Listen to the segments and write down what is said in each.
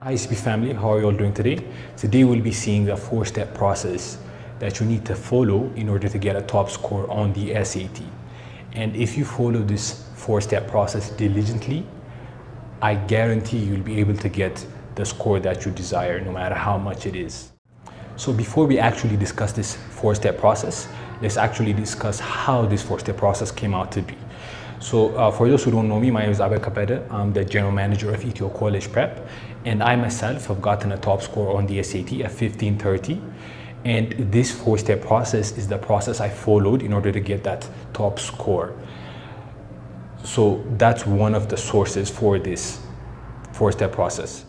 Hi ICP family, how are you all doing today? Today we'll be seeing the four-step process that you need to follow in order to get a top score on the SAT. And if you follow this four-step process diligently, I guarantee you'll be able to get the score that you desire, no matter how much it is. So before we actually discuss this four-step process, let's actually discuss how this four-step process came out to be. So for those who don't know me, my name is Abel. I'm the general manager of Ethio College Prep, and I myself have gotten a top score on the SAT at 1530. And this four-step process is the process I followed in order to get that top score. So that's one of the sources for this four-step process.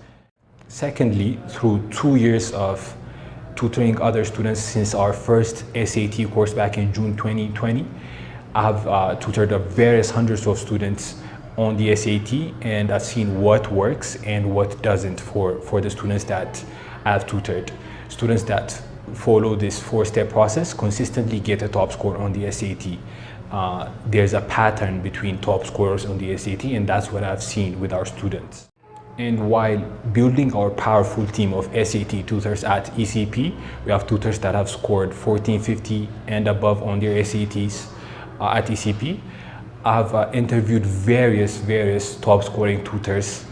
Secondly, through 2 years of tutoring other students since our first SAT course back in June 2020, I've tutored various hundreds of students on the SAT, and I've seen what works and what doesn't for the students that I've tutored. Students that follow this four-step process consistently get a top score on the SAT. There's a pattern between top scorers on the SAT, and that's what I've seen with our students. And while building our powerful team of SAT tutors at ECP, we have tutors that have scored 1450 and above on their SATs at ECP. I've interviewed various top scoring tutors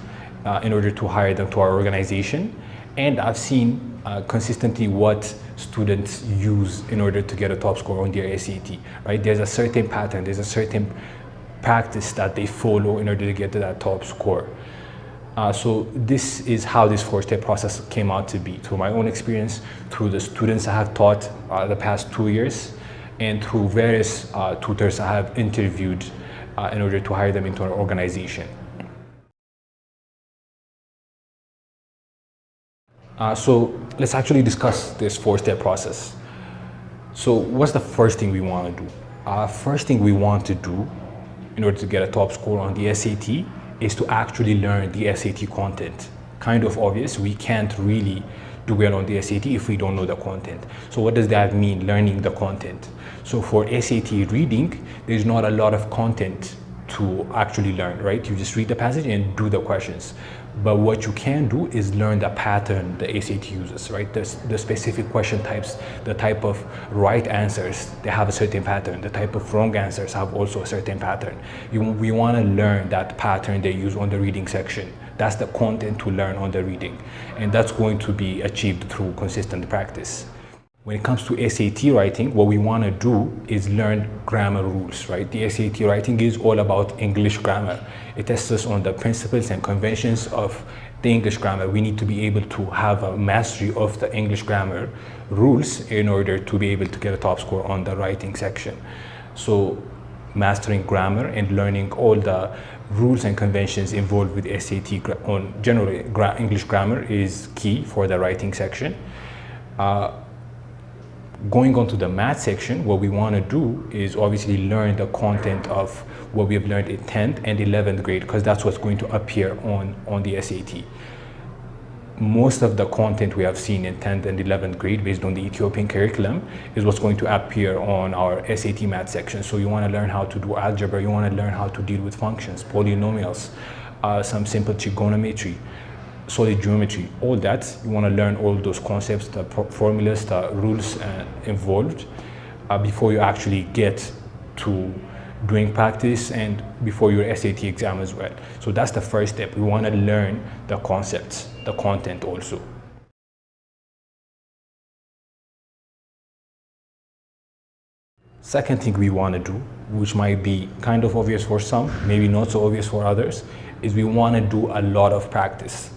in order to hire them to our organization. And I've seen consistently what students use in order to get a top score on their SAT, right? There's a certain pattern, there's a certain practice that they follow in order to get to that top score. So this is how this four-step process came out to be, through my own experience, through the students I have taught the past 2 years, and through various tutors I have interviewed in order to hire them into our organization. So let's actually discuss this four-step process. So what's the first thing we want to do? First thing we want to do in order to get a top score on the SAT is to actually learn the SAT content. Kind of obvious, we can't really do well on the SAT if we don't know the content. So what does that mean, learning the content? So for SAT reading, there's not a lot of content to actually learn, right? You just read the passage and do the questions. But what you can do is learn the pattern the SAT uses, right? The specific question types, the type of right answers, they have a certain pattern. The type of wrong answers have also a certain pattern. We want to learn that pattern they use on the reading section. That's the content to learn on the reading. And that's going to be achieved through consistent practice. When it comes to SAT writing, what we want to do is learn grammar rules, right? The SAT writing is all about English grammar. It tests us on the principles and conventions of the English grammar. We need to be able to have a mastery of the English grammar rules in order to be able to get a top score on the writing section. So mastering grammar and learning all the rules and conventions involved with SAT on generally English grammar is key for the writing section. Going on to the math section, what we want to do is obviously learn the content of what we have learned in 10th and 11th grade, because that's what's going to appear on the SAT. Most of the content we have seen in 10th and 11th grade based on the Ethiopian curriculum is what's going to appear on our SAT math section. So you want to learn how to do algebra, you want to learn how to deal with functions, polynomials, some simple trigonometry, solid geometry, all that. You want to learn all those concepts, the formulas, the rules involved before you actually get to doing practice and before your SAT exam as well. So that's the first step. We want to learn the concepts, the content also. Second thing we want to do, which might be kind of obvious for some, maybe not so obvious for others, is we want to do a lot of practice.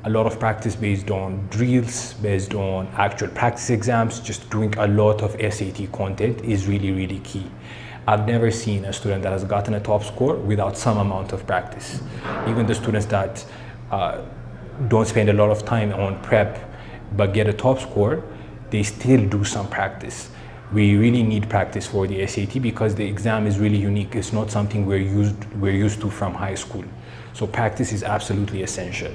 A lot of practice based on drills, based on actual practice exams. Just doing a lot of SAT content is really key. I've never seen a student that has gotten a top score without some amount of practice. Even the students that don't spend a lot of time on prep but get a top score, they still do some practice. We really need practice for the SAT because the exam is really unique. It's not something we're used to from high school. So practice is absolutely essential.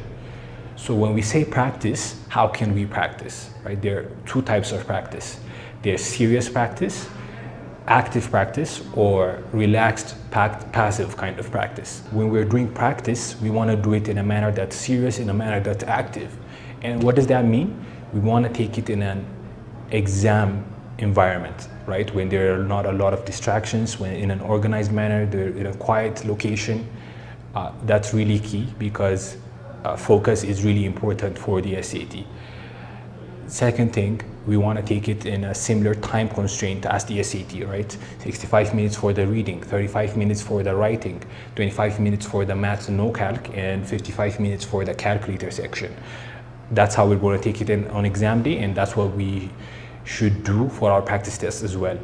So when we say practice, how can we practice, right? There are two types of practice. There's serious practice active practice or relaxed passive kind of practice. When we're doing practice, we want to do it in a manner that's serious, in a manner that's active. And what does that mean? We want to take it in an exam environment, right? When there are not a lot of distractions, when in an organized manner, they're in a quiet location. That's really key because focus is really important for the SAT. Second thing, we want to take it in a similar time constraint as the SAT, right? 65 minutes for the reading, 35 minutes for the writing, 25 minutes for the maths and no calc, and 55 minutes for the calculator section. That's how we're going to take it in on exam day, and that's what we should do for our practice tests as well.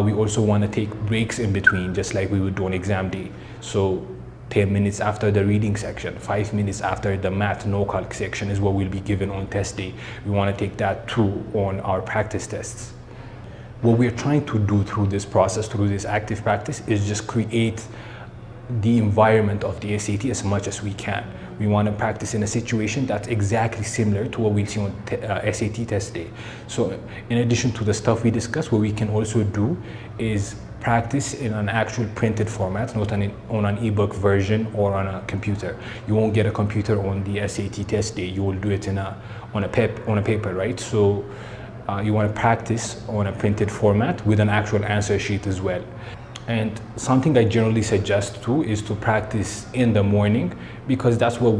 We also want to take breaks in between, just like we would do on exam day. So 10 minutes after the reading section, 5 minutes after the math no calc section is what will be given on test day. We want to take that too on our practice tests. What we're trying to do through this process, through this active practice, is just create the environment of the SAT as much as we can. We want to practice in a situation that's exactly similar to what we'll see on SAT test day. So in addition to the stuff we discussed, what we can also do is practice in an actual printed format, not on an ebook version or on a computer. You won't get a computer on the SAT test day. You will do it on a paper, right? So you want to practice on a printed format with an actual answer sheet as well. And something I generally suggest too is to practice in the morning, because that's when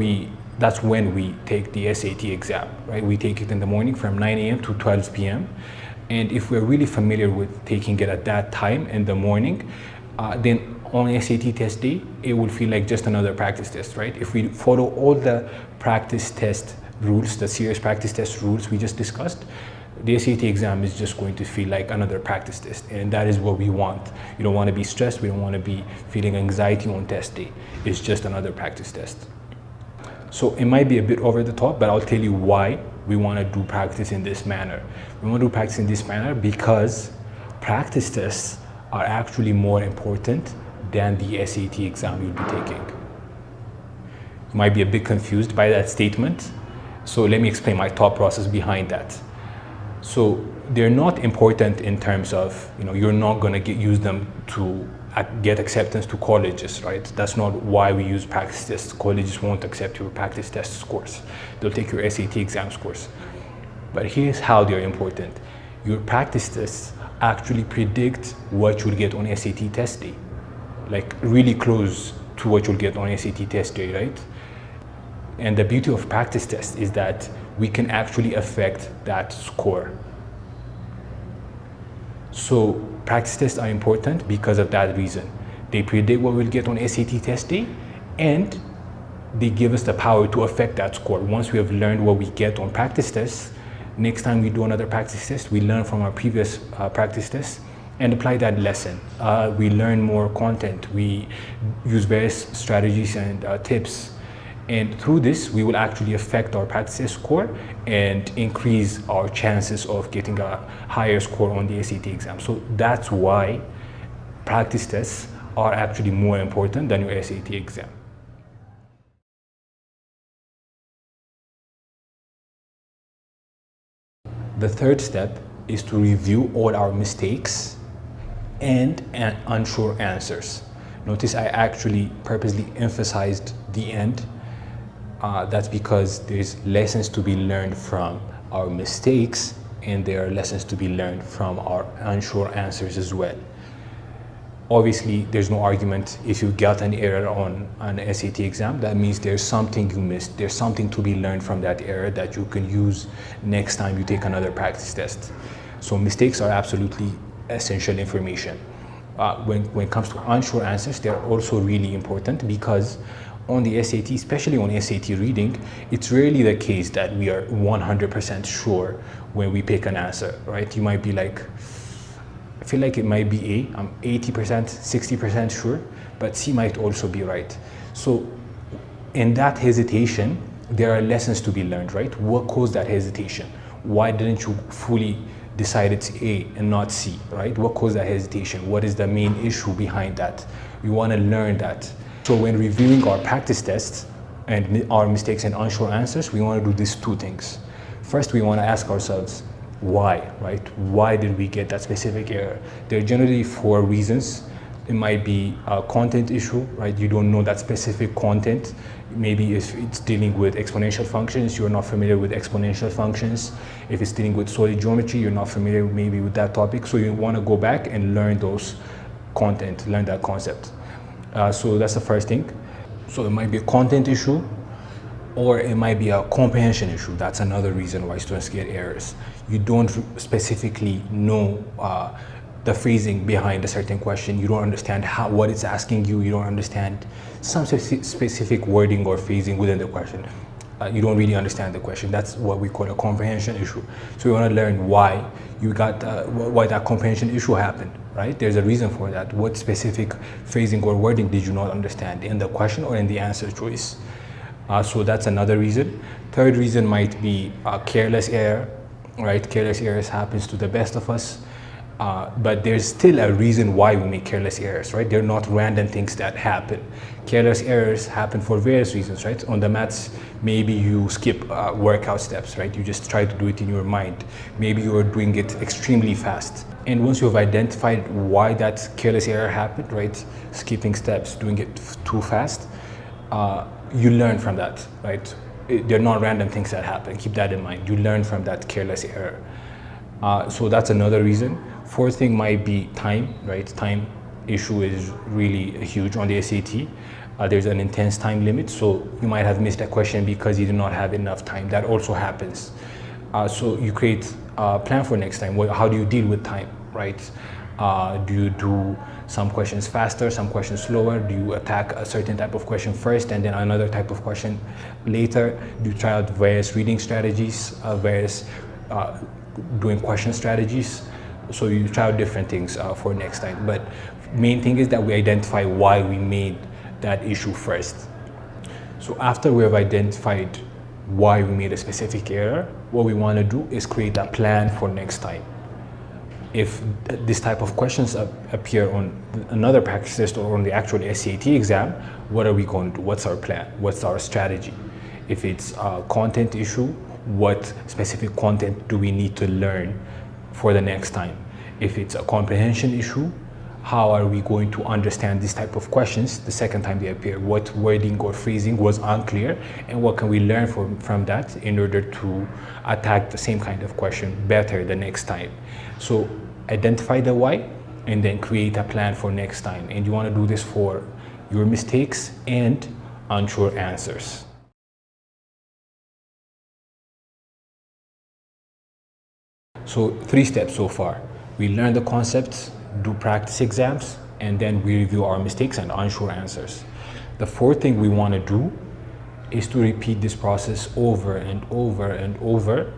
we take the SAT exam, right? We take it in the morning from 9 a.m. to 12 p.m. And if we're really familiar with taking it at that time in the morning, then on SAT test day, it will feel like just another practice test, right? If we follow all the practice test rules, the serious practice test rules we just discussed, the SAT exam is just going to feel like another practice test, and that is what we want. You don't want to be stressed, we don't want to be feeling anxiety on test day. It's just another practice test. So it might be a bit over the top, but I'll tell you why we want to do practice in this manner. We want to do practice in this manner because practice tests are actually more important than the SAT exam you'll be taking. You might be a bit confused by that statement, so let me explain my thought process behind that. So they're not important in terms of, you're not going to use them to get acceptance to colleges, right? That's not why we use practice tests. Colleges won't accept your practice test scores. They'll take your SAT exam scores. But here's how they're important. Your practice tests actually predict what you'll get on SAT test day, like really close to what you'll get on SAT test day, right? And the beauty of practice tests is that we can actually affect that score. So practice tests are important because of that reason. They predict what we'll get on SAT test day, and they give us the power to affect that score. Once we have learned what we get on practice tests, next time we do another practice test, we learn from our previous practice tests and apply that lesson. We learn more content. We use various strategies and tips. And through this, we will actually affect our practice test score and increase our chances of getting a higher score on the SAT exam. So that's why practice tests are actually more important than your SAT exam. The third step is to review all our mistakes and unsure answers. Notice I actually purposely emphasized the end. That's because there's lessons to be learned from our mistakes, and there are lessons to be learned from our unsure answers as well. Obviously, there's no argument if you got an error on an SAT exam. That means there's something you missed. There's something to be learned from that error that you can use next time you take another practice test. So mistakes are absolutely essential information. When it comes to unsure answers, they're also really important because on the SAT, especially on SAT reading, it's rarely the case that we are 100% sure when we pick an answer, right? You might be like, I feel like it might be A, I'm 80%, 60% sure, but C might also be right. So in that hesitation, there are lessons to be learned, right? What caused that hesitation? Why didn't you fully decide it's A and not C, right? What caused that hesitation? What is the main issue behind that? You want to learn that. So when reviewing our practice tests and our mistakes and unsure answers, we want to do these two things. First, we want to ask ourselves, why, right? Why did we get that specific error? There are generally 4 reasons. It might be a content issue, right? You don't know that specific content. Maybe if it's dealing with exponential functions, you're not familiar with exponential functions. If it's dealing with solid geometry, you're not familiar maybe with that topic. So you want to go back and learn those content, learn that concept. So that's the first thing. So it might be a content issue, or it might be a comprehension issue. That's another reason why students get errors. You don't specifically know the phrasing behind a certain question. You don't understand what it's asking you. You don't understand some specific wording or phrasing within the question. You don't really understand the question. That's what we call a comprehension issue. So you want to learn why you got why that comprehension issue happened, right? There's a reason for that. What specific phrasing or wording did you not understand in the question or in the answer choice? So that's another reason. Third reason might be careless error, right? Careless errors happens to the best of us. But there's still a reason why we make careless errors, right? They're not random things that happen. Careless errors happen for various reasons, right? On the maths, maybe you skip workout steps, right? You just try to do it in your mind. Maybe you're doing it extremely fast. And once you've identified why that careless error happened, right? Skipping steps, doing it too fast, you learn from that, right? They're not random things that happen. Keep that in mind. You learn from that careless error. So that's another reason. Fourth thing might be time, right? Time issue is really huge on the SAT. There's an intense time limit, so you might have missed a question because you did not have enough time. That also happens. So you create a plan for next time. How do you deal with time, right? Do you do some questions faster, some questions slower? Do you attack a certain type of question first and then another type of question later? Do you try out various reading strategies, various doing question strategies? So you try out different things for next time. But main thing is that we identify why we made that issue first. So after we have identified why we made a specific error, what we want to do is create a plan for next time. If this type of questions appear on another practice test or on the actual SAT exam, what are we going to do? What's our plan? What's our strategy? If it's a content issue, what specific content do we need to learn for the next time? If it's a comprehension issue, how are we going to understand this type of questions the second time they appear? What wording or phrasing was unclear, and what can we learn from that in order to attack the same kind of question better the next time? So identify the why and then create a plan for next time. And you want to do this for your mistakes and unsure answers. So 3 steps so far. We learn the concepts, do practice exams, and then we review our mistakes and unsure answers. The 4th thing we want to do is to repeat this process over and over and over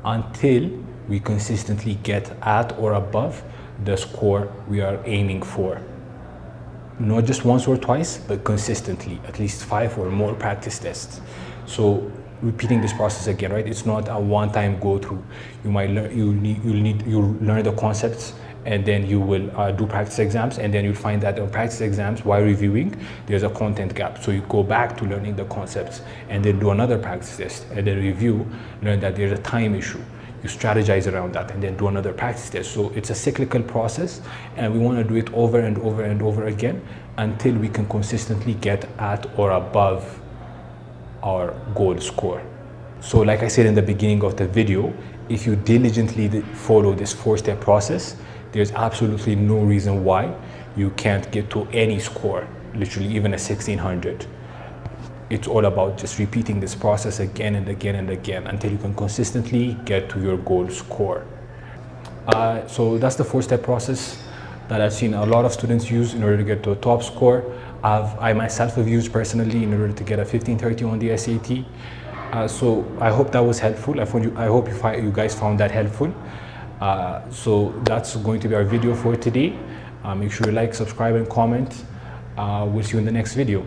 until we consistently get at or above the score we are aiming for. Not just once or twice, but consistently, at least 5 or more practice tests. So repeating this process again, right? It's not a one-time go-through. You might learn, you'll learn the concepts, and then you will do practice exams, and then you'll find that on practice exams, while reviewing, there's a content gap. So you go back to learning the concepts, and then do another practice test, and then review, learn that there's a time issue. You strategize around that, and then do another practice test. So it's a cyclical process, and we want to do it over and over and over again until we can consistently get at or above our goal score. So like I said in the beginning of the video, if you diligently follow this 4-step process, there's absolutely no reason why you can't get to any score, literally even a 1600. It's all about just repeating this process again and again and again until you can consistently get to your goal score. So that's the 4-step process that I've seen a lot of students use in order to get to a top score. I myself have used personally in order to get a 1530 on the SAT. So I hope that was helpful. I hope you guys found that helpful. So that's going to be our video for today. Make sure you like, subscribe, and comment. We'll see you in the next video.